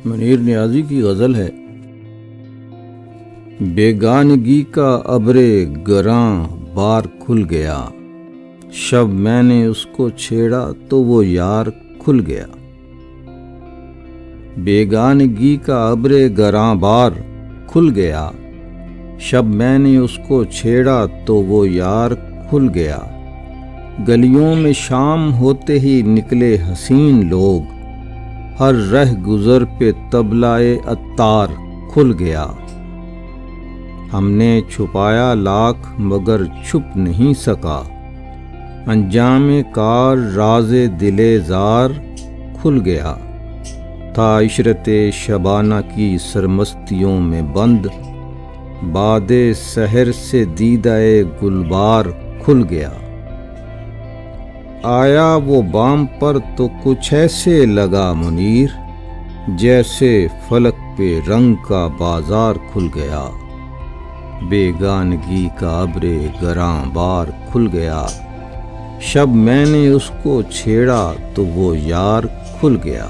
منیر نیازی کی غزل ہے۔ بیگانگی کا ابر گراں بار کھل گیا، شب میں نے اس کو چھیڑا تو وہ یار کھل گیا۔ بیگانگی کا ابر گراں بار کھل گیا، شب میں نے اس کو چھیڑا تو وہ یار کھل گیا۔ گلیوں میں شام ہوتے ہی نکلے حسین لوگ، ہر رہ گزر پہ طبلۂ عطار کھل گیا۔ ہم نے چھپایا لاکھ مگر چھپ نہیں سکا، انجام کار راز دل زار کھل گیا۔ تھا عشرت شبانہ کی سرمستیوں میں بند، بعد سحر سے دیدہ گلبار کھل گیا۔ آیا وہ بام پر تو کچھ ایسے لگا منیر، جیسے فلک پہ رنگ کا بازار کھل گیا۔ بیگانگی کا ابر گراں بار کھل گیا، شب میں نے اس کو چھیڑا تو وہ یار کھل گیا۔